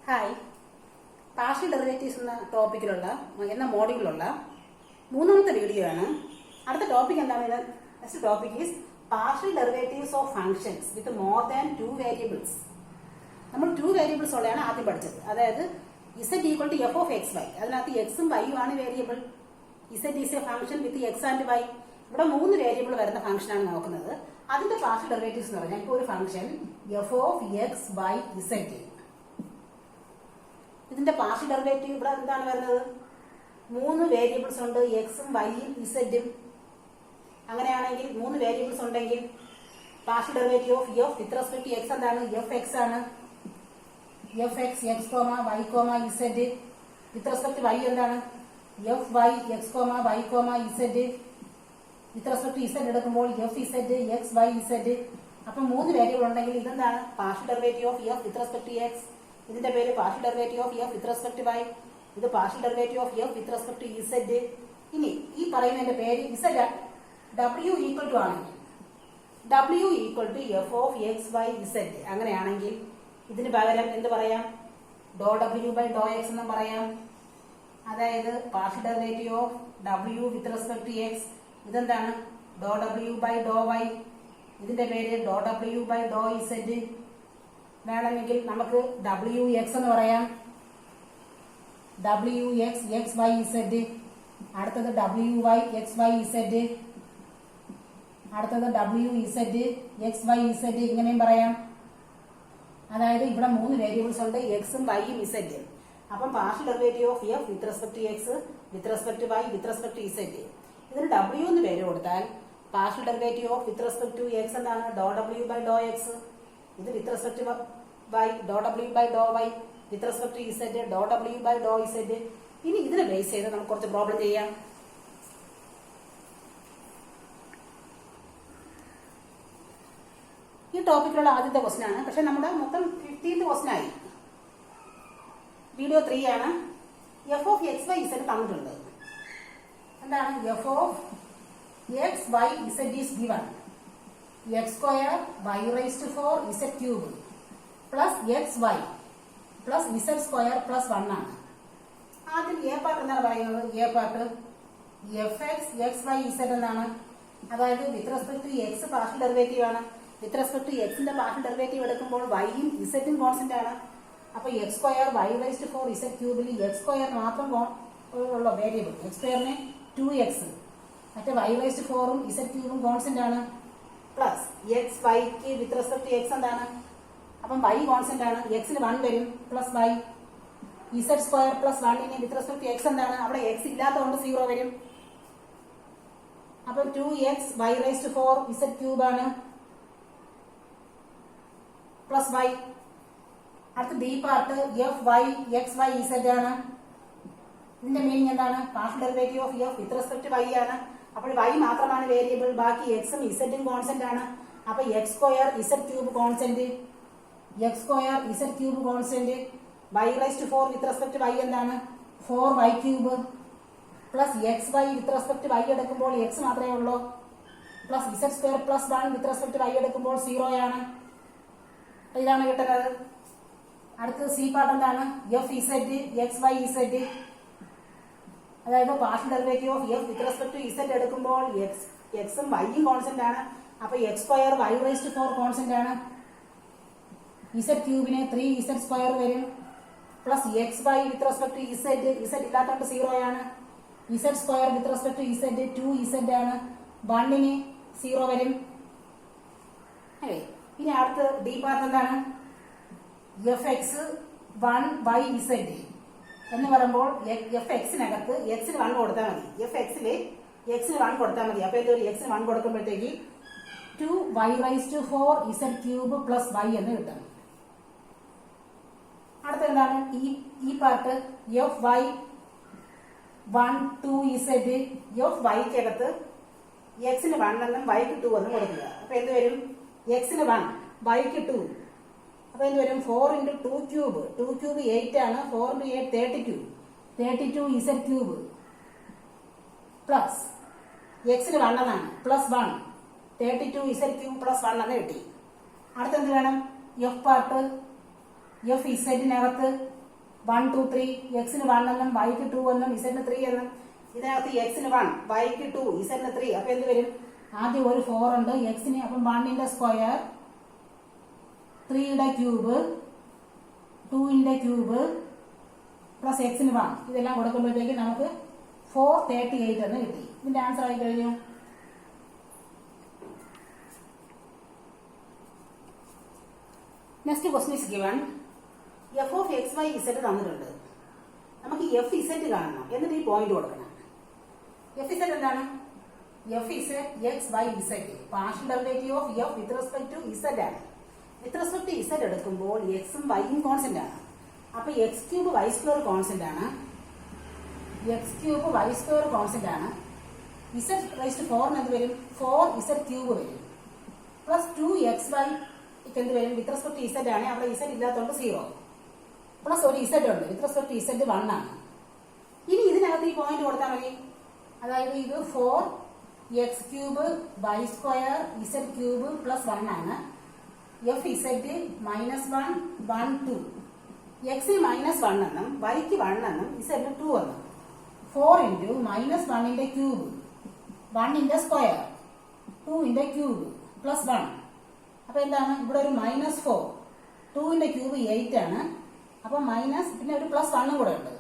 Hi, partial derivatives എന്ന മോഡ്യൂളിലുള്ള മൂന്നാമത്തെ video ആണ്. അടുത്ത ടോപ്പിക് എന്താണ്? Next topic is partial derivatives of functions with more than 2 variables. നമ്മൾ 2 വേരിയബിൾസ് ഉള്ളതാണ് ആദ്യം പഠിച്ചത്. അതായത് z equal to f of X y. അതിനകത്ത് എക്സും വൈയും ആണ് variable. z is a function with x and y. ഇവിടെ 3 വേരിയബിൾ വരുന്ന ഫംഗ്ഷൻ ആണ് നോക്കുന്നത്. അതിന്റെ പാർഷ്യൽ ഡെറിവേറ്റീവ്സ് എന്ന് പറഞ്ഞാൽ ഇപ്പോൾ ഒരു function f of x by z. ഇതിന്റെ പാർഷ്യൽ ഡെറിവേറ്റീവ് ഇവിടെ എന്താണ് വരുന്നത്? 3 വേരിയബിൾസ് ഉണ്ട്, എക്സും വൈയും ഇസെഡും. അങ്ങനെയാണെങ്കിൽ 3 വേരിയബിൾസ് ഉണ്ടെങ്കിൽ partial derivative of F with respect to x എന്താണ്? എഫ് എക്സ് ആണ്. F x x comma y comma z. With respect to y എന്താണ്? F y x comma y comma z. With respect to z എടുക്കുമ്പോൾ f z x y z. അപ്പൊ 3 variable ഉണ്ടെങ്കിൽ ഇതെന്താണ്? Partial derivative of F with respect to x. ഇതിന്റെ പേര് partial derivative of F with respect to y. ഇത് partial derivative of F with respect to z. ഇനി ഈ പറയുന്നതിന്റെ പേര് ഇസെഡ് ഡബ്ല്യു ഈക്വൽ ടു ആണെങ്കിൽ ഡബ്ല്യു equal to f of X y z. അങ്ങനെയാണെങ്കിൽ ഇതിന് പകരം എന്ത് പറയാം? ഡോ ഡബ്ല്യു ബൈ ഡോ എക്സ് എന്നും പറയാം. അതായത് പാർഷ്യൽ ഡെറിവേറ്റീവ് ഓഫ് ഡബ്ല്യു വിത്ത് റെസ്പെക്ട് ടു എക്സ് ഇതെന്താണ്? ഡോ ഡബ്ല്യു ബൈ ഡോ വൈ. ഇതിന്റെ പേര് ഡോ ഡബ്ല്യു ബൈ ഡോ ഇസെഡ്. വേണമെങ്കിൽ നമുക്ക് ഡബ്ല്യു എക്സ് എന്ന് പറയാം. ഡബ്ല്യു എക്സ് എക്സ് വൈ ഇസെഡ്. അടുത്തത് W y x y z. അടുത്തത് ഡബ്ല്യു ഇസെഡ് എക്സ് വൈ ഇസെഡ്. ഇങ്ങനെയും പറയാം. അതായത് ഇവിടെ 3 വേരിയബിൾസ് ഉണ്ട്, എക്സും വൈയും ഇസെഡ്. അപ്പം partial derivative of F with respect to x with respect to y with respect to z. ഇതിന് ഡബ്ല്യു എന്ന് പേര് കൊടുത്താൽ partial derivative of with respect to x എന്താണ്? ഡോ ഡബ്ല്യു ബൈ ഡോ എക്സ്. ഇത് വിത്ത് റെസ്പെക്ട് ടു വൈ ഡോ ഡബ്ല്യു by Dr y. With respect to Z ഡോ ഡബ്ല്യു ബൈ ഡോ ഇസെഡ്. ഇനി ഇതിനെ ബേസ് ചെയ്ത് നമുക്ക് കുറച്ച് പ്രോബ്ലം ചെയ്യാം. ഈ ടോപ്പിക്കിലുള്ള ആദ്യത്തെ ക്വസ്റ്റൻ ആണ്. പക്ഷെ നമ്മുടെ മൊത്തം 15th ക്വസ്റ്റൻ ആയി. വീഡിയോ 3 ആണ്. F of X y z തന്നിട്ടുണ്ട്. എന്താണ്? F of X y z is given x square y raise to 4 z cube plus x y plus z square plus 1 ആണ്. ആദ്യം എ പാർട്ട് എന്താണ് പറയുന്നത്? A part f x x y z എന്നാണ്. അതായത് with respect to x partial derivative ആണ്. With respect to എക്സിന്റെ partial derivative എടുക്കുമ്പോൾ വൈയും ഇസെഡും കോൺസ്റ്റന്റ് ആണ്. അപ്പൊ x square y raise to 4 z ക്യൂബിൽ എക്സ് സ്ക്വയർ മാത്രം ഉള്ള വേരിയബിൾ. എക്സ് സ്ക്വയറിന് 2x, മറ്റേ വൈ റൈസ് ടു 4ഉം ഇസെഡ് ക്യൂബും കോൺസ്റ്റന്റ് ആണ്. പ്ലസ് എക്സ് വൈക്ക് വിത്ത് റെസ്പെക്ട് ടു എക്സ് എന്താണ്? അപ്പം വൈ കോൺസ്റ്റന്റ് ആണ്. എക്സിന് 1 വരും plus y. Z square plus 1ന് വിത്ത് റെസ്പെക്ട് ടു എക്സ് എന്താണ്? അവിടെ എക്സ് ഇല്ലാത്തതുകൊണ്ട് 0 വരും. അപ്പം 2x y raise to 4 z cube ആണ് പ്ലസ് വൈ. അടുത്ത b part f y x y z ആണ്. ഇതിന്റെ മീനിങ് എന്താണ്? Partial derivative of F with respect to y ആണ്. അപ്പോൾ വൈ മാത്രമാണ് വേരിയബിൾ, ബാക്കി എക്സും ഇസെഡും കോൺസ്റ്റന്റ് ആണ്. അപ്പൊ x square z cube constant. X square z cube constant. Y raise to 4 with respect to y എന്താണ്? 4 y cube plus x y with respect to y എടുക്കുമ്പോൾ x മാത്രമേ ഉള്ളൂ. Plus z square plus 1 with respect to y എടുക്കുമ്പോൾ 0 ആണ്. ഇതാണ് കിട്ടുന്നത്. അടുത്തത് c part എന്താണ്? F z x y z. അതായത് partial derivative of F with respect to z എടുക്കുമ്പോൾ എക്സും വൈയും കോൺസ്റ്റന്റ് ആണ്. അപ്പൊ x square y raise to 4 constant ആണ്. ഇസെഡ് ക്യൂബിന് 3 ഇസെഡ് സ്ക്വയർ വരും plus x y with respect to z. Z ഇല്ലാത്തതുകൊണ്ട് 0 ആണ്. Z square with respect to z 2 z ആണ്. 1ന് 0 വരും. അല്ലേ? ഇനി അടുത്ത് ഡി പാർട്ട് എന്താണ്? എഫ് എക്സ് 1 വൈ ഇസെഡ് എന്ന് പറയുമ്പോൾ എഫ് എക്സിനകത്ത് എക്സിന് 1 കൊടുത്താൽ മതി. എഫ് എക്സില് എക്സിന് 1 കൊടുത്താൽ മതി. അപ്പൊ എന്തൊരു എക്സിന് 1 കൊടുക്കുമ്പോഴത്തേക്ക് 2 y raise to 4 z cube plus y എന്ന് കിട്ടും. അടുത്ത എന്താണ്? ഈ part f y 1 2 z. F വൈക്കകത്ത് എക്സിന് 1 എന്നും വൈക്ക് 2 എന്നും കൊടുക്കുക. അപ്പൊ എന്ത് വരും? എക്സിന് 1 വൈക്ക് 2. അപ്പൊ എന്ത് വരും? 4 × 2 ക്യൂബ്. 2 ക്യൂബ് 8 ആണ്. 4 × 8 32. 32 ഇസെഡ് ക്യൂബ് പ്ലസ് എക്സിന് 1 എന്നാണ് പ്ലസ് 1 32 ഇസെഡ് ക്യൂബ് പ്ലസ് 1 എന്ന് കിട്ടി. അടുത്തെന്ത് വേണം? എഫ് പാർട്ട് എഫ് ഇസെഡിനകത്ത് 1 2 3 എക്സിന് 1 എന്നും വൈക്ക് 2 എന്നും ഇസഡിന് 3 എന്നും ഇതിനകത്ത് എക്സിന് 1 വൈക്ക് 2 ഇസഡിന് 3 അപ്പൊ എന്ത് വരും ആദ്യം ഒരു 4 ഉണ്ട് എക്സിന് അപ്പം 1 സ്ക്വയർ 3 ക്യൂബ് 2 ക്യൂബ് പ്ലസ് എക്സിന് 1 ഇതെല്ലാം കൊടുക്കുമ്പോഴത്തേക്ക് നമുക്ക് 438 എന്ന് കിട്ടി. ഇതിന്റെ ആൻസർ ആയി കഴിഞ്ഞു. Next question is given f of X Y Z തന്നിട്ടുണ്ട്. നമുക്ക് എഫ് ഇസഡ് കാണണം എന്നിട്ട് ഈ പോയിന്റ് കൊടുക്കണം. എഫ് ഇസഡ് എന്താണ്? F z x Y z partial derivative of F with respect to z ആണ്. വിത്ത് റെസ്പെക്ട് ടു ഇസഡ് എടുക്കുമ്പോൾ എക്സും വൈയും കോൺസ്റ്റന്റ് ആണ്. അപ്പൊ x cube y square constant ആണ്. X cube y square constant ആണ്. ഇസഡ് റൈസ് 4 എന്ത് വരും? 4 ഇസഡ് ക്യൂബ് വരും പ്ലസ് 2 എക്സ് വൈ എന്ത് വരും? വിത്ത് റെസ്പെക്ട് ടു ഇസഡ് ആണ്. അവിടെ ഇസഡ് ഇല്ലാത്തതുകൊണ്ട് 0 പ്ലസ് ഒരു ഇസഡ് ഉണ്ട്. വിത്ത് റെസ്പെക്ട് ടു ഇസഡ് 1 ആണ്. ഇനി ഇതിനകത്ത് ഈ പോയിന്റ് കൊടുത്താൽ മതി. അതായത് ഇത് 4 x cube y square z cube plus 1 ആണ്. എഫ് ഇസഡ് -1 1 2 എക്സിന് -1 എന്നും വൈക്ക് 1 എന്നും ഇസഡിന് 2 എന്നും 4 into -1 cube 1 square 2 cube plus 1. അപ്പൊ എന്താണ്? ഇവിടെ ഒരു -4 2 ക്യൂബ് 8 ആണ്. അപ്പൊ മൈനസ് പിന്നെ ഒരു പ്ലസ് 1 കൂടെ ഉണ്ട്.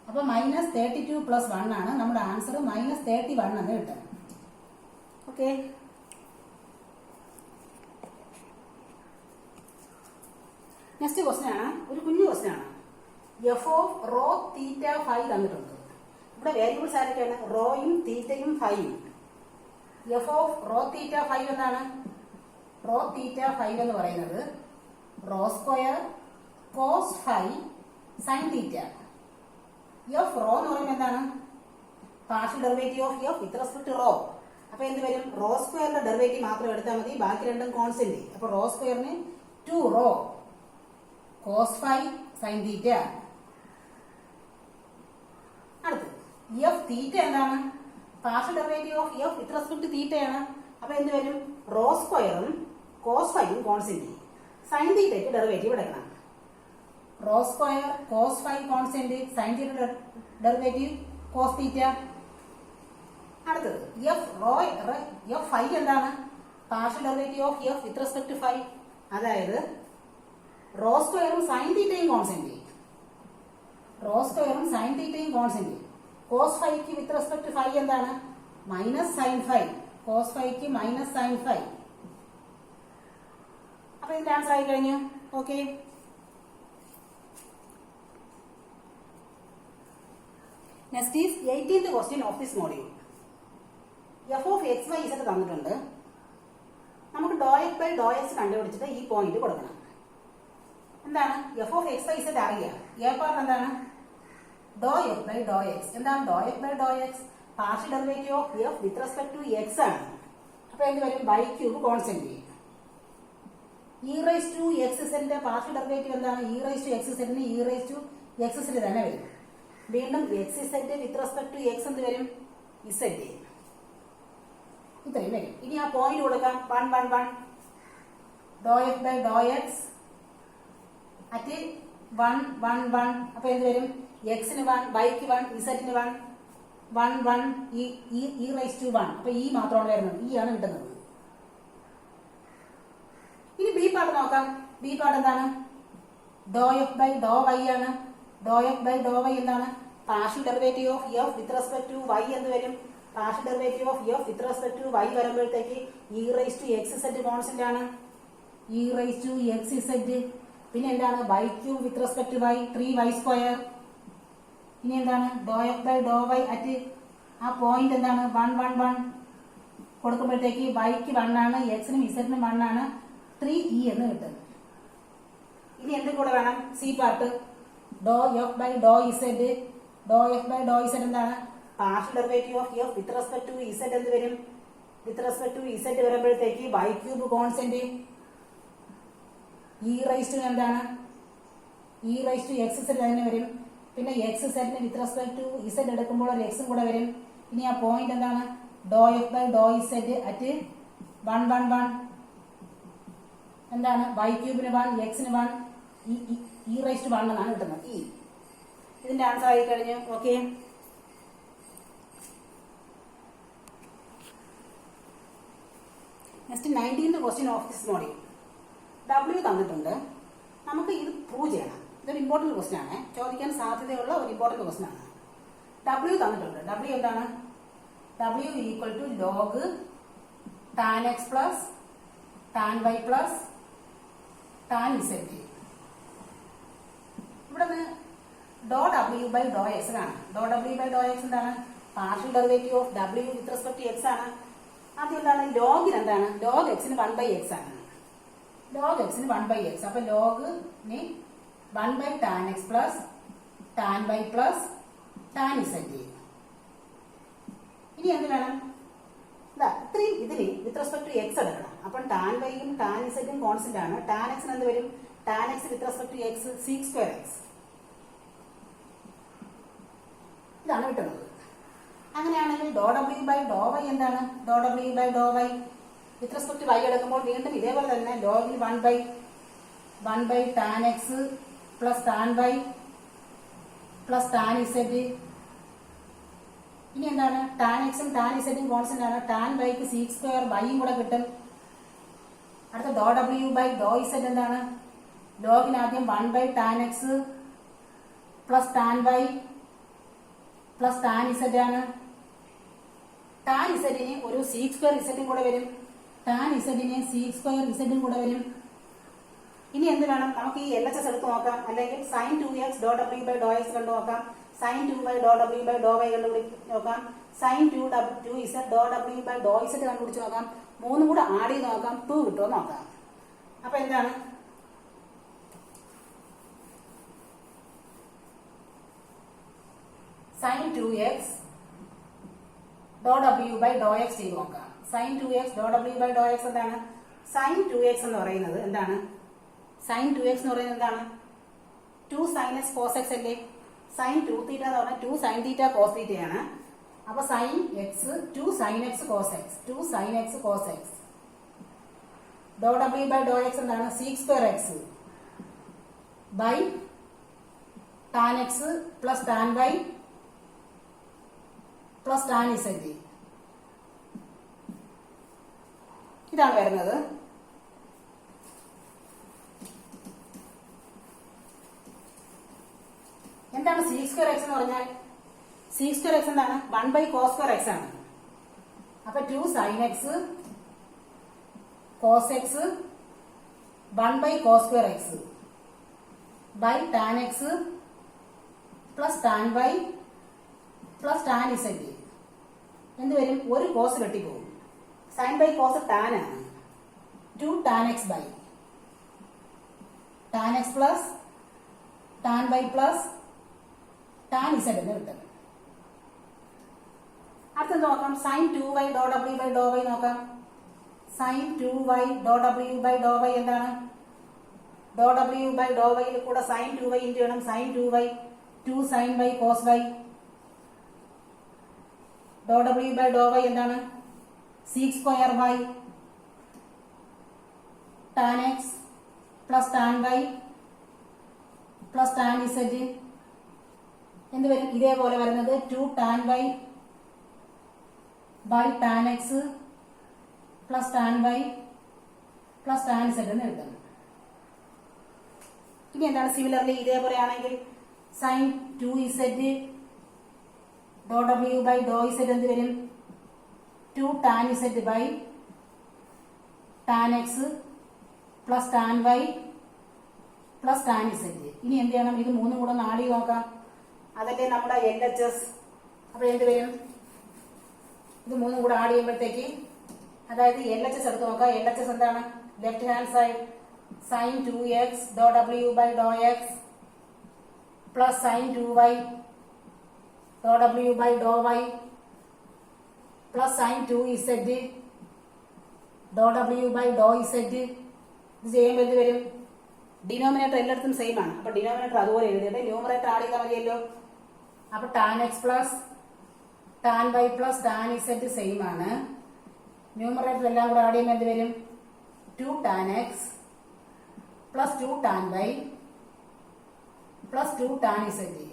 അപ്പൊ -32 പ്ലസ് 1 ആണ് നമ്മുടെ ആൻസർ. -31 എന്ന് കിട്ടും. ഓക്കെ, നെക്സ്റ്റ് ക്വസ്റ്റ്യൻ ആണ് ഒരു കുഞ്ഞു ക്വസ്റ്റ്യൻ ആണ്. F of rho theta phi തന്നിട്ടുണ്ട്. ഇവിടെ വേരിയബിൾസ് ആരൊക്കെയാണ്? റോയും തീറ്റയും ഫൈയും. എഫ് ഓഫ് റോ തീറ്റ 5 എന്താണ്? റോ തീറ്റ 5 എന്ന് പറയുന്നത് rho square cos 5 sine theta. F rho എന്ന് പറയുന്നത് എന്താണ്? Partial derivative of F with respect to rho. അപ്പൊ എന്ത് വരും? റോ സ്ക്വയറിന്റെ ഡെറിവേറ്റീവ് മാത്രം എടുത്താൽ മതി, ബാക്കി രണ്ടും കോൺസ്റ്റന്റ്. അപ്പൊ റോ സ്ക്വയറിന് 2 റോ കോസ് 5 സൈൻ തീറ്റ. അടുത്ത് എഫ് തീറ്റ എന്താണ്? Partial derivative of F with respect to തീറ്റയാണ്. അപ്പൊ എന്ത് വരും? റോ സ്ക്വയറും കോസ് 5ഉം കോൺസ്റ്റന്റ്. സൈൻ തീറ്റയ്ക്ക് ഡെറിവേറ്റീവ് എടുക്കണം. Rho square cos 5 constant, sine theta derivative cos theta. അടുത്തത് എഫ് 5 എന്താണ്? Partial derivative of F with respect to 5. അതായത് റോ സ്ക്വയറും സൈൻ തീറ്റയും കോൺസ്റ്റന്റ്. റോ സ്ക്വയറും സൈൻ തീറ്റയും കോൺസ്റ്റന്റ്. കോസ് 5ക്ക് വിത്ത് റെസ്പെക്ട് ടു 5 എന്താണ്? -sin 5. കോസ് 5ക്ക് -sin 5. അപ്പൊ ഇതിന്റെ ആൻസർ ആയി കഴിഞ്ഞു. Okay, next is 18th question of this module. F of X Y Z തന്നിട്ടുണ്ട്. നമുക്ക് ഡോ എഫ് ബൈ ഡോ എക്സ് കണ്ടുപിടിച്ചിട്ട് ഈ പോയിന്റ് കൊടുക്കണം. എന്താണ്? F of X Y Z അറിയാം. എ പാർട്ട് എന്താണ്? ഡോ എഫ് ബൈ ഡോ എക്സ്. എന്താണ് ഡോ f by Dr X? Partial derivative of F with respect to X ആണ്. അപ്പൊ എന്ത് വരും? Y cube constant. E raise to x സെറ്റിന്റെ പാർഷ്യൽ ഡെറിവേറ്റീവ് എന്താണ്? ഇ റൈസ് ടു എക്സ് സെറ്റിന് e raise to x set തന്നെ വരും. വീണ്ടും x z with respect to X എന്ത് വരും? ഇസെറ്റ്. ഇത്രയും വരും. ഇനി ആ പോയിന്റ് കൊടുക്കാം. 1 1 1 ഡോ f by Dr x at 1 1 1. അപ്പൊ എന്ത് വരും? എക്സിന് 1 വൈക്ക് 1 ഇസെറ്റിന് 1 1 1 ഇ റൈസ് ടു 1. അപ്പൊ ഈ മാത്രമാണ് വരുന്നത്. ഈ ആണ് കിട്ടുന്നത്. ഇനി ബി പാർട്ട് നോക്കാം. ബി പാർട്ട് എന്താണ്? ഡോ എഫ് ബൈ ഡോ വൈ ആണ്. ഡോ എഫ് ബൈ ഡോ വൈ എന്താണ്? Partial derivative of F with respect to y എന്ന് വരും. Partial derivative of F with respect to y വരുമ്പോഴത്തേക്ക് e raise to x set constant ആണ്. E raise to x set. പിന്നെ എന്താണ്? Y cube with respect to y 3 y square. ഇനി എന്താണ്? ഡോ f by Dr Y at ആ point എന്താണ്? 1 1 1 കൊടുക്കുമ്പോഴത്തേക്ക് വൈക്ക് 1 ആണ്, എക്സിനും ഇസഡിനും 1 ആണ്, 3e എന്ന് കിട്ടും. ഇനി എന്തും കൂടെ വേണം? സി പാർട്ട് ഡോ എഫ് ബൈ ഡോ ഇസഡ്. ഡോ എഫ് ബൈ ഡോ ഇസഡ് എന്താണ്? Partial derivative of F with respect to z എന്ത് വരും? വിത്ത് റെസ്പെക്ട് ടു ഇസഡ് വരുമ്പോഴത്തേക്ക് y cube constant. E raise to എന്താണ്? E raise to x set തന്നെ വരും. പിന്നെ എക്സ് സെറ്റിന് വിത്ത് റെസ്പെക്ട് ടു ഇസഡ് എടുക്കുമ്പോൾ ഒരു എക്സും കൂടെ വരും. ഇനി ആ പോയിന്റ് എന്താണ്? ഡോ എഫ് ബൈ ഡോ ഇസഡ് അറ്റ് 1 1 1 എന്താണ്? വൈ ക്യൂബിന് 1 എക്സിന് 1 e⁻1 എന്നാണ് കിട്ടുന്നത്. ഇതിന്റെ ആൻസർ ആയി കഴിഞ്ഞു. Okay, next 19th question of this module. W തന്നിട്ടുണ്ട്, നമുക്ക് ഇത് പ്രൂവ് ചെയ്യണം. ഇതൊരു ഇമ്പോർട്ടന്റ് ക്വസ്റ്റ്യൻ ആണ്, ചോദിക്കാൻ സാധ്യതയുള്ള ഒരു ഇമ്പോർട്ടന്റ് ക്വസ്റ്റ്യൻ ആണ്. W തന്നിട്ടുണ്ട്. W എന്താണ്? W equal to log tan x plus tan y plus tan z. ഇവിടെ നിന്ന് do W by Dr X ആണ്. Do W by Dr X എന്താണ്? Partial derivative of W with respect to X ആണ്. ആദ്യം എന്താണ്? ലോഗിന് എന്താണ്? Log എക്സിന് 1/x ആണ്. ലോഗ് എക്സിന് 1/x. അപ്പൊ ലോഗിന് 1 tan x plus tan y plus tan z. ഇനി എന്ത് വേണം? ഇത്രയും ഇതിന് വിത്ത് റെസ്പെക്ട് ടു എക്സ് എടുക്കണം. അപ്പം tan വൈയും tan ഇസെറ്റും കോൺസ്റ്റന്റ് ആണ്. tan എക്സിന് എന്ത് വരും? tan x with respect to x sec²x. ഇതാണ് കിട്ടുന്നത്. അങ്ങനെയാണെങ്കിൽ do W by Dr y എന്താണ്? ഡോ W by Dr y with respect to y എടുക്കുമ്പോൾ വീണ്ടും ഇതേപോലെ തന്നെ ലോഗിന് 1 tan x plus tan y plus tan z. ഇനി എന്താണ്? tan എക്സും tan ഇസെറ്റും കോൺസ്റ്റന്റ് ആണ്. tan വൈക്ക് sec² വൈയും കൂടെ കിട്ടും. അടുത്ത ഡോ W ബൈ ഡോ ഇസെറ്റ് എന്താണ്? ലോഗിന് ആദ്യം 1 tan x plus tan y plus tan z ആണ്. tan ഇസെറ്റിന് ഒരു sec² ഇസെറ്റും കൂടെ വരും. tan ഇസെറ്റിന് sec² ഇസെറ്റും കൂടെ വരും. ഇനി എന്ത് വേണം? നമുക്ക് ഈ LHS എടുത്ത് നോക്കാം, അല്ലെങ്കിൽ sin 2x do W by Dr x കണ്ടു നോക്കാം, sin 2y Dr W by Dr y കണ്ടുപിടിച്ച് നോക്കാം, sin 2z do W by do z കണ്ടുപിടിച്ച് നോക്കാം. മൂന്നും കൂടെ ആഡ് ചെയ്ത് നോക്കാം, 2 കിട്ടുമോ നോക്കാം. അപ്പൊ എന്താണ്? sin 2x do W by Dr x ചെയ്ത് നോക്കാം. sin 2x do W by Dr X എന്താണ്? sin 2x എന്ന് പറയുന്നത് എന്താണ്? sin 2x എന്ന് പറയുന്നത് എന്താണ്? 2 sin x cos x അല്ലേ? sin 2θ എന്ന് പറഞ്ഞാൽ 2 sin θ cos θ ആണ്. അപ്പൊ sin x 2 sin x cos x 2 sin x cos x. Do W by Dr X എന്താണ്? sec²x by tan x plus tan y plus tan z. ഇതാണ് വരുന്നത്. എന്താണ് sec²x എന്ന് പറഞ്ഞാൽ? sec²x എന്താണ്? 1 cos² x ആണ്. അപ്പൊ 2 sin x cos x 1 cos² x by tan x plus tan y plus tan z. എന്ത് വരും? ഒരു കോസ് വെട്ടിപ്പോകും. sin ബൈ കോസ് tan ആണ്. 2 tan x by tan x plus tan y plus tan z എന്ന് കിട്ടും. അടുത്ത നോക്കാം, sin 2y Dr W by Dr y നോക്കാം. sin 2y Dr W by Dr y എന്താണ്? ഡോ W ബൈ ഡോ വൈയിൽ കൂടെ sin 2y ഇൻറ്റു വേണം. sin 2y 2 sin y cos y. Do W by Dr y എന്താണ്? sec² y tan x plus tan y plus tan z. എന്ത് വരും? ഇതേപോലെ വരുന്നത് 2 tan y by tan x plus tan y plus tan z എന്ന് എഴുതാം. ഇനി എന്താണ്? Similarly ഇതേപോലെ ആണെങ്കിൽ sin 2z do W by do z എന്ത് വരും? 2 tan z by tan x plus tan y plus tan z. ഇനി എന്ത് ചെയ്യണം? ഇത് മൂന്നും കൂടെ നാടി നോക്കാം. അതല്ലേ നമ്മുടെ LHS. അപ്പൊ എന്ത് വരും? ഇത് മൂന്നും കൂടെ ആഡ് ചെയ്യുമ്പോഴത്തേക്ക്, അതായത് LHS എടുത്ത് നോക്കാം. LHS എന്താണ്? Left hand side sin 2x do W by Dr x plus sin 2y Dr W by Dr y plus sin 2z do W by do z. ഇത് ചെയ്യുമ്പോൾ എന്ത് വരും? ഡിനോമിനേറ്റർ എല്ലായിടത്തും സെയിം ആണ്. അപ്പൊ ഡിനോമിനേറ്റർ അതുപോലെ എഴുതിയിട്ട് ന്യൂമറേറ്റർ ആഡ് ചെയ്താൽ മതിയല്ലോ. അപ്പൊ tan x plus tan y plus tan z same ആണ്. ന്യൂമറേറ്റർ എല്ലാം കൂടെ ആഡ് ചെയ്യുമ്പോൾ എന്ത് വരും? 2 tan x plus 2 tan y plus 2 tan z.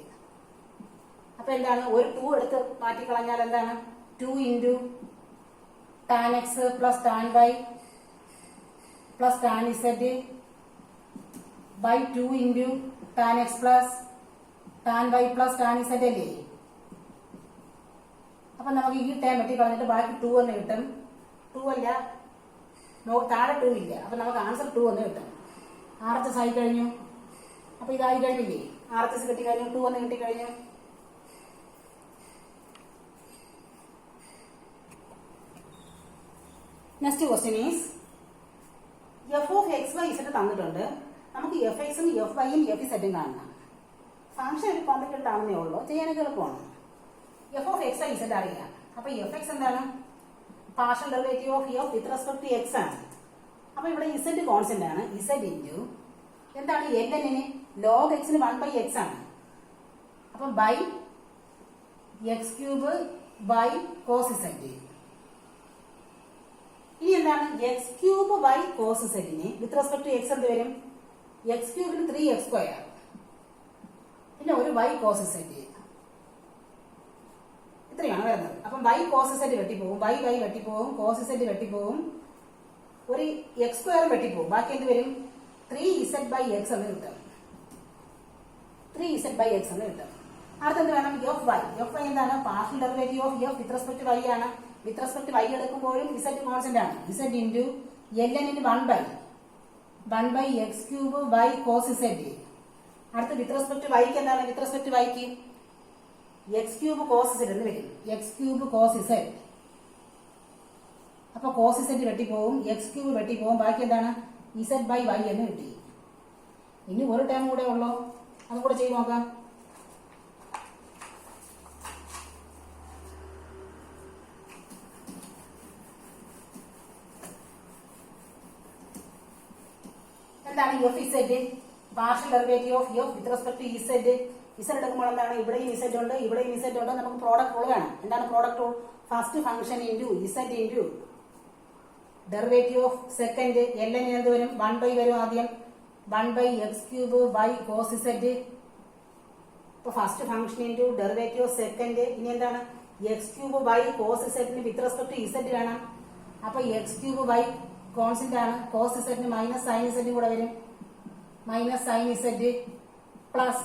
അപ്പൊ എന്താണ്, ഒരു 2 എടുത്ത് മാറ്റിക്കളഞ്ഞാൽ എന്താണ്, 2 into tan x plus tan y plus tan z by 2 into tan x plus tan y plus tan z അല്ലേ. അപ്പൊ നമുക്ക് ഈ ടേം വെട്ടിക്കളഞ്ഞിട്ട് ബാക്കി 2 എന്ന് കിട്ടും. 2 അല്ല, താഴെ 2 ഇല്ല. അപ്പൊ നമുക്ക് ആൻസർ 2 എന്ന് കിട്ടും. RHS ആയി കഴിഞ്ഞു. അപ്പൊ ഇതായി കഴിഞ്ഞില്ലേ, RHS കിട്ടിക്കഴിഞ്ഞു, 2 എന്ന് കിട്ടിക്കഴിഞ്ഞു. Next question is F of X Y Z തന്നിട്ടുണ്ട്. നമുക്ക് എഫ് എക്സും എഫ് വൈയും എഫ് ഇസഡും കാണണം. ഫംഗ്ഷൻ ഒരു കോംപ്ലിക്കേറ്റഡ് ആണെന്നേ ഉള്ളൂ, ചെയ്യാനൊക്കെ എളുപ്പമാണ്. F of X Y Z അറിയാം. അപ്പൊ എഫ് എക്സ് എന്താണ്, partial derivative of F with respect to X ആണ്. അപ്പൊ ഇവിടെ ഇസഡ് കോൺസ്റ്റന്റ് ആണ്. ഇസഡ് ഇൻറ്റു എന്താണ്, ln ലോഗ് എക്സിന് 1/x ആണ്. അപ്പൊ by X cube by cos Z. ഇനി എന്താണ്, എക്സ് ക്യൂബ് ബൈ കോസ് ഇസഡിന് വിത്ത് റെസ്പെക്ട് ടു എക്സ് എന്ത് വരും, എക്സ് ക്യൂബിന് 3x², പിന്നെ ഒരു y കോസ് ഇസഡ്, ഇത്രയാണ് വരുന്നത്. അപ്പം y കോസ് ഇസഡ് വെട്ടിപ്പോവും, y വെട്ടിപ്പോവും, കോസ് ഇസഡ് വെട്ടിപ്പോവും, ഒരു x² വെട്ടിപ്പോവും. ബാക്കി എന്ത് വരും, 3z/x എന്ന് കിട്ടും. 3z/x എന്ന് കിട്ടും. അടുത്തെന്ത് വേണം, എഫ് വൈ. എഫ് വൈ എന്താണ്, partial derivative of F with respect to y ആണ്. വിത്ത് റെസ്പെക്ട് ടു y എടുക്കുമ്പോഴും z കോൺസ്റ്റന്റ് ആണ്. z into ln 1/x³ y cos z. അടുത്ത് വിത്ത് റെസ്പെക്ട് ടു y ക്ക് എന്താണ്, വിത്ത് റെസ്പെക്ട് ടു y ക്ക് x³ cos z എന്ന് വരും. x³ cos z. അപ്പൊ കോസ് z വെട്ടിപ്പോവും, x³ വെട്ടിപ്പോവും, ബാക്കി എന്താണ്, z/y എന്ന് കിട്ടി. ഇനി ഒരു ടേം കൂടെ ഉള്ളൂ, അതും കൂടെ ചെയ്ത് നോക്കാം. എന്താണ് f z, partial derivative of F with respect to z. Z എടുക്കുമ്പോൾ എന്താണ്, ഇവിടെയും ഇസഡ് ഉണ്ട്, ഇവിടെയും ഇസഡ് ഉണ്ട്. നമുക്ക് പ്രോഡക്റ്റ് റൂൾ വേണം. എന്താണ് product rule, first function into Z into derivative of second ln എന്ത് വരും, 1/, വരും ആദ്യം 1/x³ ബൈ കോസ് ഇസഡ്. ഇപ്പൊ first function into derivative of second. ഇനി എന്താണ്, x³ ബൈ കോസ് ഇസഡിന് വിത്ത് റെസ്പെക്ട് ടു ഇസഡ് വേണം. അപ്പൊ x³ ബൈ കോൺസ്റ്റന്റ് ആണ്, കോസ് ഇസഡിന് മൈനസ് സൈൻ ഇസഡ് കൂടെ വരും, minus sine Z plus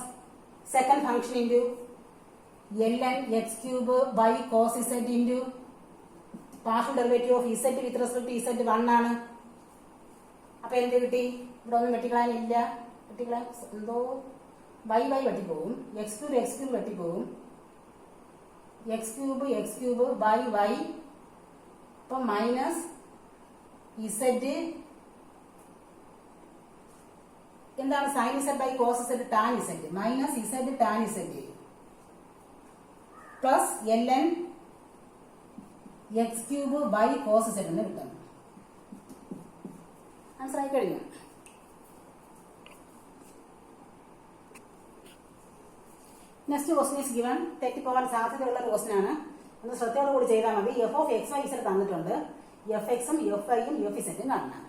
second function into ln x³ by cos Z into partial derivative of Z with respect to z 1 ആണ്. അപ്പൊ എന്ത് കിട്ടി, ഇവിടെ ഒന്നും വെട്ടിക്കളയാനില്ല, വെട്ടിക്കളയാൻ എന്തോ y വെട്ടിപ്പോവും, x³ വെട്ടിപ്പോവും, x³ ബൈ y. അപ്പൊ മൈനസ് ഇസഡ് എന്താണ്, sine Z by cos Z tan Z, minus Z tan Z plus ln x³ by cos Z എന്ന് കിട്ടും. ആൻസർ ആയി കഴിഞ്ഞു. Next question is given. തെറ്റിപ്പോകാൻ സാധ്യതയുള്ള ഒരു ക്വസ്റ്റൻ ആണ്, ഒന്ന് ശ്രദ്ധയോട് കൂടി ചെയ്താൽ മതി. F of X Y Z തന്നിട്ടുണ്ട്. എഫ് എക്സും എഫ് വൈയും എഫ് ഇസഡും കാണണം.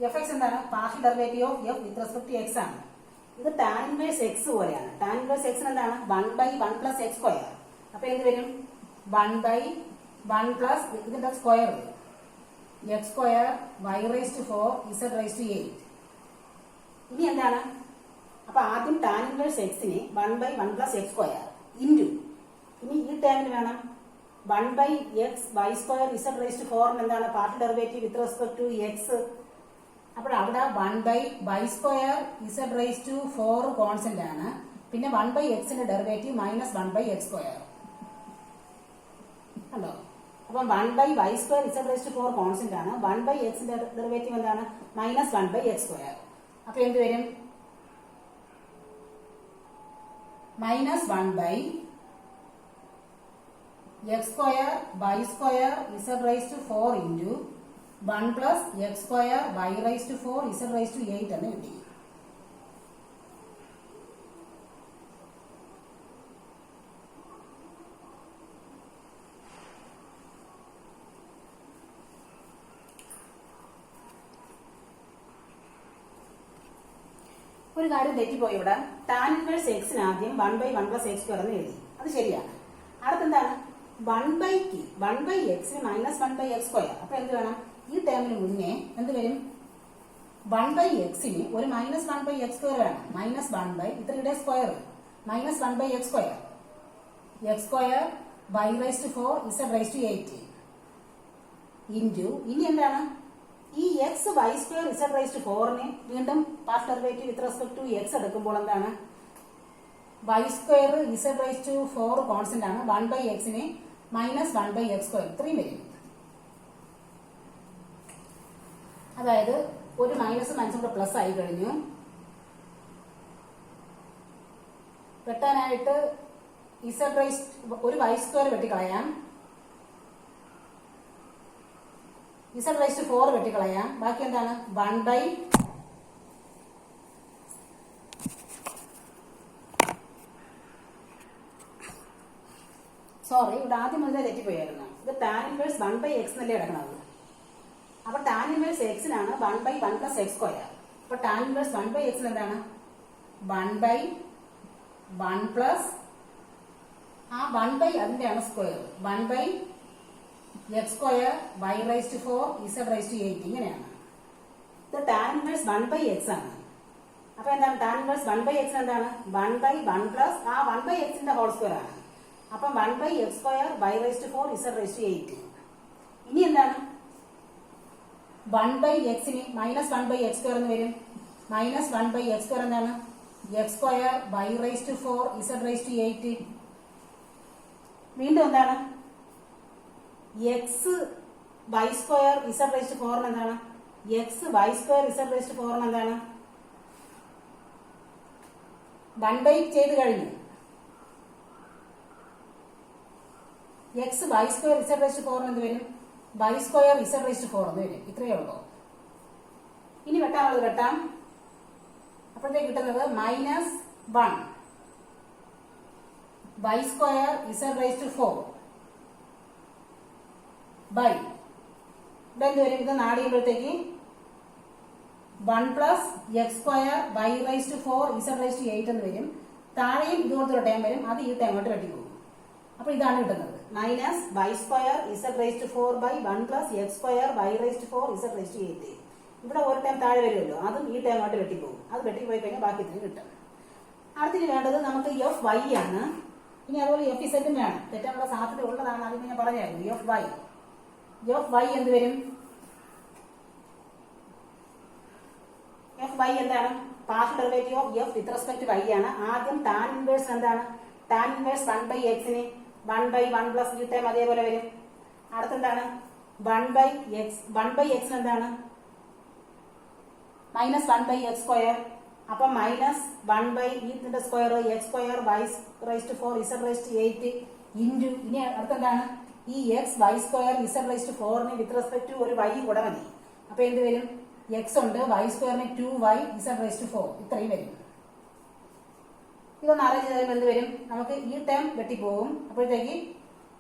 എഫ് എക്സ് എന്താണ്, partial derivative of F with respect to X ആണ്. ഇത് ടാൻ ഇൻവേഴ്സ് എക്സ് പോലെയാണ്. ടാൻ ഇൻവേഴ്സ് എക്സിന് എന്താണ്, 1/1 + x². അപ്പൊ എന്ത് വരും, 1/1 പ്ലസ് ഇതിന്റെ സ്ക്വയർ വരും, x² y⁴ z⁸. ഇനി എന്താണ്, അപ്പൊ ആദ്യം ടാൻ ഇൻവേഴ്സ് എക്സിന് 1/1 + x² ഇൻറ്റു, ഇനി ഈ ടേമിന് വേണം 1/x y² z⁴ എന്താണ്, partial derivative with respect to x. അപ്പോൾ അവിടെ 1/y² z⁴ കോൺസ്റ്റന്റ് ആണ്. പിന്നെ 1/x ഡെറിവേറ്റീവ് മൈനസ് 1/x². കണ്ടോ, അപ്പം 1/y² z⁴ കോൺസ്റ്റന്റ് ആണ്. 1/x ഡെറിവേറ്റീവ് എന്താണ്, മൈനസ് 1/x². അപ്പൊ എന്ത് വരും, minus 1/x² y² z⁴ into 1 + x² y⁴ z⁸ എന്ന് കിട്ടി. ഒരു കാര്യം തെറ്റിപ്പോയി ഇവിടെ. ടാൻ ഇൻവേഴ്സ് എക്സിന് ആദ്യം 1/1+x² എന്ന് എഴുതി. അത് ശരിയാണ്. അടുത്തെന്താണ് 1/x മൈനസ് 1/x². അപ്പൊ എന്ത് വേണം? ഈ ടേമിന് മുന്നേ എന്ത് വരും? 1/xന് ഒരു -1/x² വേണം. -1 ഇത്രയുടെ square -1/x². x²y⁴ z⁴8 into ഇനി എന്താണ് ഈ xy²z⁴ വീണ്ടും partial derivative with respect to x എടുക്കുമ്പോൾ എന്താണ് y²z⁴ കോൺസ്റ്റന്റ് ആണ്. 1/xന് -1/x². ഇത്രയും വരും. അതായത് ഒരു മൈനസ് മനസ്സിലൂടെ പ്ലസ് ആയി കഴിഞ്ഞു. വെട്ടാനായിട്ട് ഒരു y² വെട്ടിക്കളയാം, z⁴ വെട്ടിക്കളയാം. ബാക്കി എന്താണ്? 1 സോറി, ഇവിടെ ആദ്യം മുതലേ തെറ്റിപ്പോയായിരുന്നു. ഇത് ടാൻ ഇൻവേഴ്സ് 1/x എന്നല്ലേ കിടക്കുന്നത്. അപ്പൊ ടാൻ ഇൻവേഴ്സ് എക്സിനാണ് 1/1+x². അപ്പൊ ടാൻ ഇൻവേഴ്സ് 1/x എന്താണ്? 1/1+ ആ 1 അതിന്റെയാണ് സ്ക്വയർ 1/x²y⁴ z⁴8 ഇങ്ങനെയാണ്. ഇത് ടാൻ ഇൻവേഴ്സ് 1/x ആണ്. അപ്പൊ എന്താണ് ടാൻ ഇൻവേഴ്സ് 1/x എന്താണ്? 1/1+ ആ 1/xന്റെ ഹോൾ സ്ക്വയർ ആണ്. അപ്പം 1/x²y⁴ z⁴8. ഇനി എന്താണ് 1/xന് -1/x² എന്ന് വരും. -1/x² എന്താണ്? x²y⁴ z⁴8. വീണ്ടും എന്താണ് xy² z⁴ എന്താണ്? xy² z⁴ എന്താണ്? 1 ചെയ്ത് കഴിഞ്ഞു. xy² z⁴ എന്ത് വരും? y² z⁴ എന്ന് വരും. ഇത്രയേ ഉള്ളൂ. ഇനി വെട്ടാനുള്ളത് വെട്ടാം. അപ്പോഴത്തേക്ക് കിട്ടുന്നത് -1 y² z⁴ ബൈ ഇതെന്ത് വരും? ഇത് നാടിയുമ്പോഴത്തേക്ക് 1+x²y⁴ z⁴8 എന്ന് വരും. താഴെയും ഇതുപോലത്തെ ടൈം വരും. അത് ഈ ടൈമോട്ട് വെട്ടിപ്പോകും. അപ്പൊ ഇതാണ് കിട്ടുന്നത് -y² z⁴ by 1+x²y⁴ z⁴8. ഇവിടെ ഒരു ടൈം താഴെ വരുമല്ലോ, അതും ഈ ടൈമോട്ട് വെട്ടിപ്പോകും. അത് വെട്ടിപ്പോയി കഴിഞ്ഞാൽ ബാക്കി ഇതിന് കിട്ടും. അടുത്തിന് വേണ്ടത് നമുക്ക് fy ആണ്. ഇനി അതുപോലെ fz വേണം. തെറ്റാനുള്ള സാധ്യത ഉള്ളതാണ്. അതിന് ഞാൻ പറഞ്ഞായിരുന്നു. fy എന്ത് വരും? fy എന്താണ്? Partial derivative of f with respect to y ആണ്. ആദ്യം ടാൻ ഇൻവേഴ്സ് എന്താണ്? ടാൻ ഇൻവേഴ്സ് 1/xന് 1/1+ ഈ ടൈം അതേപോലെ വരും. അടുത്തെന്താണ് 1/x എന്താണ്? -1/x². അപ്പൊ -1 ഇതിന്റെ സ്ക്വയർ x²y⁴ z⁴8 ഇൻറ്റു ഇനി അടുത്തെന്താണ് ഈ xy² z⁴ with respect to ഒരു y കൂടെ മതി. അപ്പൊ എന്ത് വരും? x ഉണ്ട്, y² 2y z⁴. ഇത്രയും വരും. ഇതൊന്ന് അറേഞ്ച് ചെയ്താൽ എന്ത് വരും? നമുക്ക് ഈ ടേം വെട്ടിപ്പോകും. അപ്പോഴത്തേക്ക്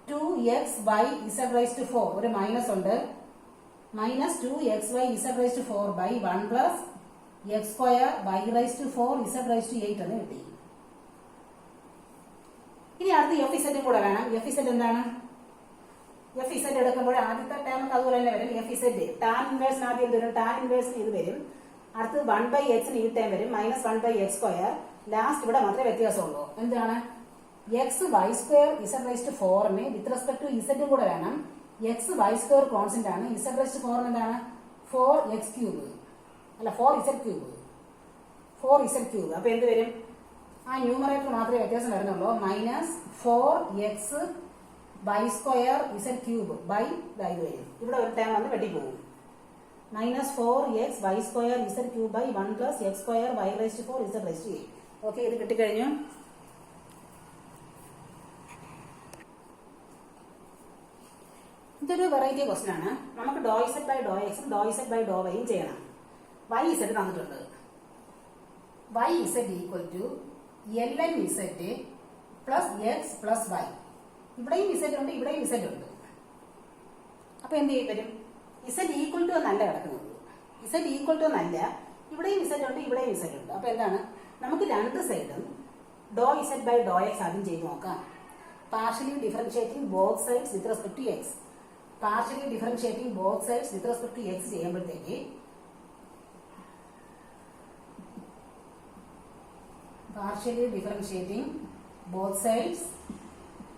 2xy z⁴ ഒരു മൈനസ് ഉണ്ട്. -2xy z⁴ by 1+x²y⁴ z⁴8 എന്ന് കിട്ടി. ഇനി അടുത്ത് fz കൂടെ വേണം. fz എന്താണ്? fz എടുക്കുമ്പോൾ ആദ്യത്തെ ടേം അതുപോലെ തന്നെ വരും. fz ടാൻ ഇൻവേഴ്സിന് ആദ്യം എന്ത് വരും? ടാൻ ഇൻവേഴ്സിന് ഇത് വരും. അടുത്ത് 1/xന് ഈ ടൈം വരും. -1/x². ലാസ്റ്റ് ഇവിടെ മാത്രമേ വ്യത്യാസമുള്ളൂ. എന്താണ്? xy² z⁴ with respect to z കൂടെ വേണം. xy² കോൺസ്റ്റന്റ് ആണ്. z⁴ എന്താണ്? 4x³ അല്ല 4z³ 4z³ അപ്പൊ എന്ത് വരും? ആ ന്യൂമറേറ്റർ മാത്രമേ വ്യത്യാസം വരുന്നുള്ളൂ. -4xy² z³ ബൈ ഇത് വരും. ഇവിടെ ഒരു ടൈം വന്ന് വെട്ടിപ്പോകും. -4xy² z³ by 1+x²y⁴ z⁴8. Okay, ഇത് കിട്ടിക്കഴിഞ്ഞു. ഇതൊരു വെറൈറ്റി ക്വസ്റ്റൻ ആണ്. നമുക്ക് ∂z/∂x ∂z/∂y ചെയ്യണം. yz തന്നിട്ടുണ്ട്. yz lnz +x +y. ഇവിടെയും z ഉണ്ട്, ഇവിടെയും z ഉണ്ട്. അപ്പൊ എന്ത് ചെയ്യും വരും? z ഈക്വൽ ടു എന്നല്ല കിടക്കുന്നത്. z ഈക്വൽ ടു എന്നല്ല, ഇവിടെയും ഇസഡ് ഉണ്ട്, ഇവിടെയും ഇസഡ് ഉണ്ട്. അപ്പൊ എന്താണ്, നമുക്ക് രണ്ട് സൈഡും doh Z by Dr X ആദ്യം ചെയ്ത് നോക്കാം. Partially differentiating both sides with respect to X. Partially differentiating both sides with respect to X ചെയ്യുമ്പോഴത്തേക്ക് partially differentiating both sides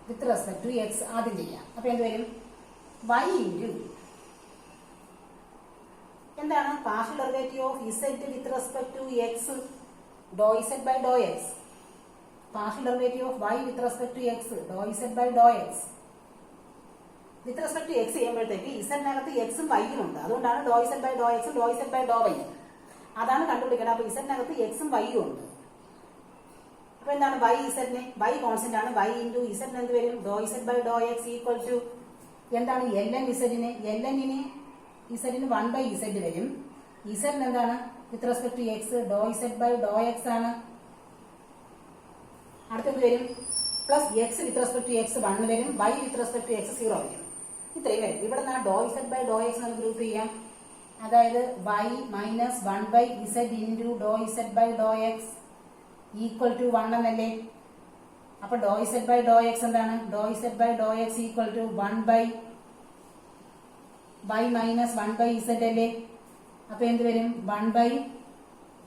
with respect to X ആദ്യം ചെയ്യാം. അപ്പൊ എന്ത് വരും, y ഇൻറ്റു എന്താണ് partial derivative of Z with respect to X doh Z by Dr X. Partial derivative of y with respect to X doh Z by Dr X. With respect to X ചെയ്യുമ്പോഴത്തേക്ക് ഇസഡിനകത്ത് എക്സും വൈയും ഉണ്ട്. അതുകൊണ്ടാണ് ഡോ Z by doh എക്സും doh Z by Dr Y. അതാണ് കണ്ടുപിടിക്കേണ്ടത്. അപ്പൊ ഇസഡിനകത്ത് എക്സും വൈയും ഉണ്ട്. അപ്പൊ എന്താണ് y ഇസഡിന്, y കോൺസ്റ്റന്റ് ആണ്. y ഇൻറ്റു ഇസഡിന് എന്ത് വരും, doh Z by Dr X equal to എന്താണ് ln ഇസഡിന്, ln ഇസഡിന് 1 ബൈ ഇസഡ് വരും. ഇസഡിന് എന്താണ് with respect to X doh Z by Dr X ആണ്. അടുത്തെന്ത് വരും, plus X with respect to X 1 വരും, y with respect to X 0 വരും. ഇത്രയും വരും. ഇവിടെ നിന്ന് doh Z by Dr X നമുക്ക് ഗ്രൂപ്പ് ചെയ്യാം. അതായത് y minus 1 by Z into Dr Z by Dr X equal to 1 എന്നല്ലേ. അപ്പൊ ഡോ ഇസഡ് ബൈ ഡോ എക്സ് എന്താണ്, doh Z by Dr X equal to 1 by y minus 1 by Z അല്ലേ. അപ്പൊ എന്ത് വരും, 1 by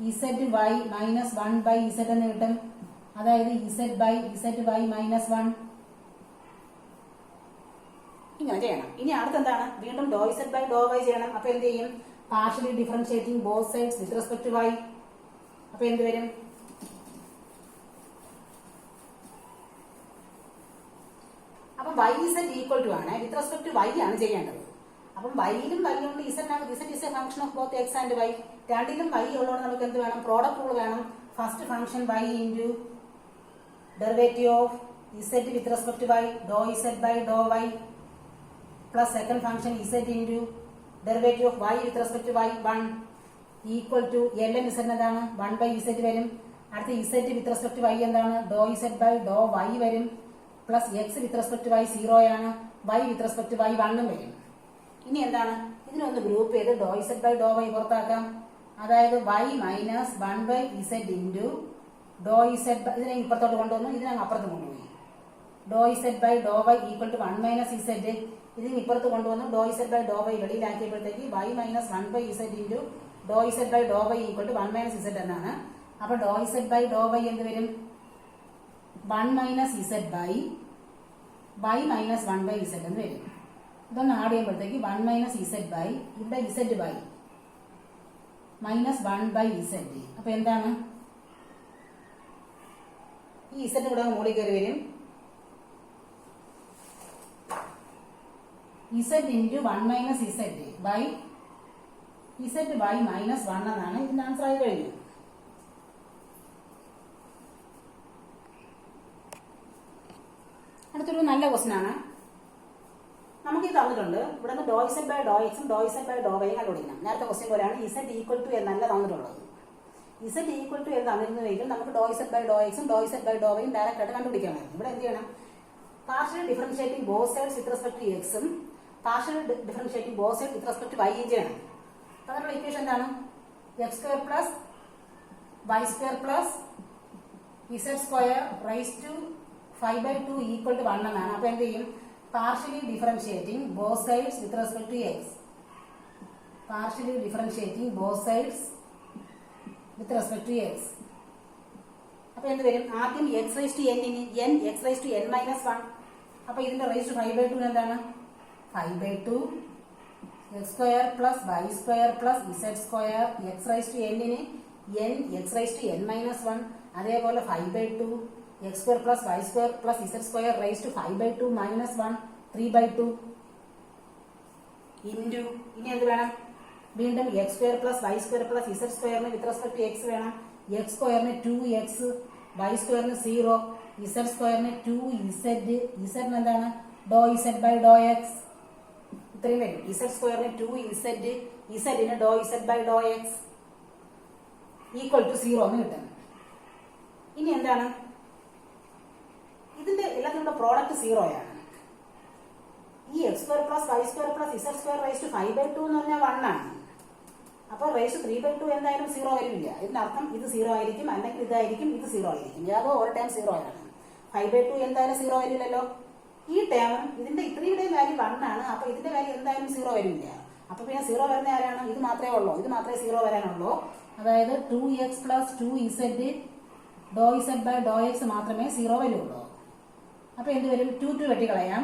Z y minus 1 by Z എന്ന് കിട്ടും. അതായത് Z by Z y minus 1. ഇങ്ങനെ ചെയ്യണം. ഇനി അടുത്തെന്താണ്, വീണ്ടും doh Z by Dr Y ചെയ്യണം. അപ്പൊ എന്ത് ചെയ്യും, partially differentiating both sides with respect to y. അപ്പൊ എന്ത് വരും, അപ്പൊ y ഇസഡ് ഈക്വൽ ടു ആണ്, വിത്ത് റെസ്പെക്ട് ടു y ആണ് ചെയ്യേണ്ടത്. അപ്പം വൈയിലും വൈ ഉണ്ട്, z is a function of both x and y. രണ്ടിലും വൈ ഉള്ളതുകൊണ്ട് നമുക്ക് എന്ത് വേണം, പ്രോഡക്റ്റ് റൂൾ വേണം. First function y into derivative of Z with respect to y do Z by Dr y plus second function z into derivative of y with respect to y 1 equal to ln z എന്താണ് 1 by Z വരും. അടുത്ത z with respect to y എന്താണ്, doh Z by Dr Y വരും. Plus X with respect to y 0 ആണ്, y with respect to y 1 വരും. ഇനി എന്താണ്, ഇതിനൊന്ന് ഗ്രൂപ്പ് ചെയ്ത് doh Z by Dr Y പുറത്താക്കാം. അതായത് y minus 1 by Z into Dr Z by, ഇതിനെ ഇപ്പുറത്തോട്ട് കൊണ്ടുവന്നു, ഇതിനെ അപ്പുറത്ത് കൊണ്ടുപോയി. Doh Z by Dr Y equal to 1 minus Z, ഇതിന് ഇപ്പുറത്ത് കൊണ്ടുവന്നു. Doh Z by Dr Y വെളിയിലാക്കിയപ്പോഴത്തേക്ക് y minus 1 by Z into Dr Z by Dr Y equal to 1 minus z എന്നാണ്. അപ്പൊ ഡോ ഇസഡ് ബൈ ഡോ വൈ എന്ത് വരും, 1 minus z by y minus 1 by Z എന്ന് വരും. ഇതൊന്ന് ആഡ് ചെയ്യുമ്പോഴത്തേക്ക് 1 minus z by ഇവിടെ z by minus 1 by z. അപ്പൊ എന്താണ്, ഈ ഇസഡ് കൂടെ മുകളിൽ കയറി വരും. Z into 1 minus z by z by minus 1 എന്നാണ് ഇതിന്റെ ആൻസർ ആയി കഴിഞ്ഞു. അടുത്തൊരു നല്ല ക്വസ്റ്റൻ ആണ്. നമുക്ക് ഇത് തന്നിട്ടുണ്ട്. ഇവിടെ നിന്ന് ഡോ ഇസഡ് ബൈ ഡോ എക്സും ഡോ ഇസഡ് ബൈ ഡോ വൈയും കണ്ടുപിടിക്കണം. നേരത്തെ ക്വസ്റ്റ്യൻ പോലെയാണ് ഇസഡ് ഈക്വൽ ടു എന്നല്ല തന്നിട്ടുള്ളത്. ഇസഡ് ഈക്വൽ ടു എന്ന് തന്നിരുന്നുവെങ്കിൽ നമുക്ക് ഡോ ഇസഡ് ബൈ ഡോ എക്സും ഡോ ഇസഡ് ബൈ ഡോ വൈയും ഡയറക്റ്റ് ആയിട്ട് കണ്ടുപിടിക്കാമായിരുന്നു. ഇവിടെ എന്ത് ചെയ്യണം, partial differentiating both sides with respect to എക്സും partial differentiating both side with respect to വൈയും ചെയ്യണം. തന്നിട്ടുള്ള ഇക്വേഷൻ എന്താണ്, X square plus Y square plus Z square raise to 5/2 equal to 1 എന്നാണ്. അപ്പൊ എന്ത് ചെയ്യും, partially differentiating both sides with respect to x. Partially differentiating both sides with respect to x. അപ്പൊ എന്ത് വരും, ആദ്യം x raised to n ഇനി n x raised to n minus 1. അപ്പൊ ഇതിന്റെ raised to 5/2 എന്താണ്, 5/2 x square plus y square plus z square. x raised to n ഇനി n x raised to n minus 1. അതേപോലെ 5/2 x square plus y square plus z square raised to 5/2 minus 1 3/2 into ഇനി എന്ത് വേണം, വീണ്ടും x square plus y square plus z square with respect to x വേണം. x സ്ക്വയറിന് 2x, y സ്ക്വയറിന് 0, z സ്ക്വയറിന് 2z, z എന്താണ് do z by do x. ഇത്രയും വരും. z സ്ക്വയറിന് 2z, z ന് do z by do x equal to 0 എന്ന് കിട്ടും. ഇനി എന്താണ്, ഇതിന്റെ എല്ലാത്തിനുള്ള പ്രോഡക്റ്റ് 0 ആണ്. ഈ x square plus y square plus z square raise to 5/2 എന്ന് പറഞ്ഞാൽ 1 ആണ്. അപ്പോൾ റേസ് 3/2 എന്തായാലും 0 വരില്ല. ഇതിനർത്ഥം ഇത് 0 ആയിരിക്കും, അല്ലെങ്കിൽ ഇതായിരിക്കും, ഇത് 0 ആയിരിക്കും. ഏതോ ഒരു ടേം 0 ആണ്. 5/2 എന്തായാലും 0 വരില്ലല്ലോ. ഈ ടേം ഇതിന്റെ ഇത്രയുടെയും വാല്യൂ 1 ആണ്. അപ്പൊ ഇതിന്റെ വാല്യൂ എന്തായാലും 0 വരില്ല. അപ്പൊ പിന്നെ 0 വരുന്ന ആരാണ്? ഇത് മാത്രമേ ഉള്ളൂ. ഇത് മാത്രമേ 0 വരാനുള്ളൂ. അതായത് 2x + 2z ∂z/∂x മാത്രമേ 0 വരുള്ളൂ. അപ്പൊ എന്ത് വരും? 2 വെട്ടിക്കളയാം.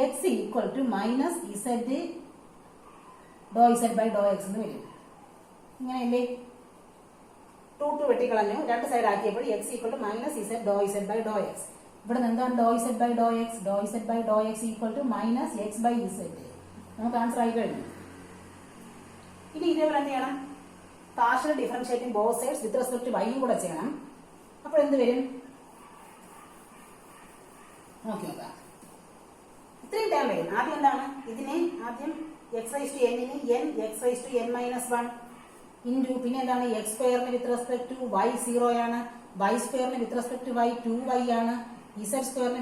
x = -z ∂z/∂x എന്ന് വരും. ഇങ്ങനെയല്ലേ? 2 വെട്ടിക്കളഞ്ഞു, രണ്ട് സൈഡ് ആക്കിയപ്പോൾ x = -z ∂z/∂x. ഇവിടെ നിന്ന് എന്താണ് ∂z/∂x? ∂z/∂x = -x/z. നമുക്ക് ആൻസർ ആയി കഴിഞ്ഞു. ഇനി ഇതേപോലെ എന്ത് ചെയ്യണം? Partial differentiating both sides with respect to y കൂടെ ചെയ്യണം. അപ്പോൾ എന്ത് വരും? നോക്കി നോക്കാം. ഇത്രയും ടേം വരും. ആദ്യം എന്താണ്? ഇതിനെ ആദ്യം x⁻n ന് n x⁻n-1 ഇൻറ്റു പിന്നെ എന്താണ്? x² with respect to y 0 ആണ്, y² with respect to y 2y ആണ്, z²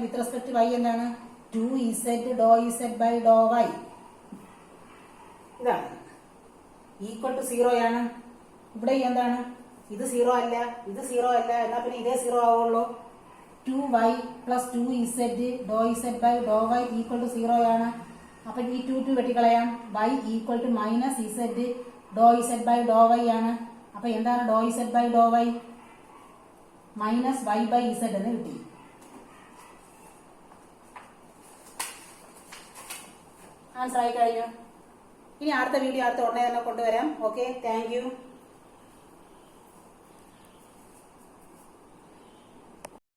with respect to y എന്താണ്? 2z ∂z/∂y. ഇതാണ് ഈക്വൽ ടു 0 ആണ്. ഇവിടെ എന്താണ്? ഇത് 0 അല്ല, ഇത് 0 അല്ല, എന്നാ പിന്നെ ഇതേ 0 ആവുള്ളൂ. 2y + 2z ∂z/∂y = 0 ആണ്. അപ്പൊ ഈ 2 വെട്ടിക്കളയാം. y = -z ∂z/∂y ആണ്. അപ്പൊ എന്താണ് ∂z/∂y? -y/z എന്ന് കിട്ടി. ആൻസർ ആയി കഴിഞ്ഞു. ഇനി അടുത്ത വീഡിയോ അടുത്ത ഉടനെ തന്നെ കൊണ്ടുവരാം. Okay, thank you.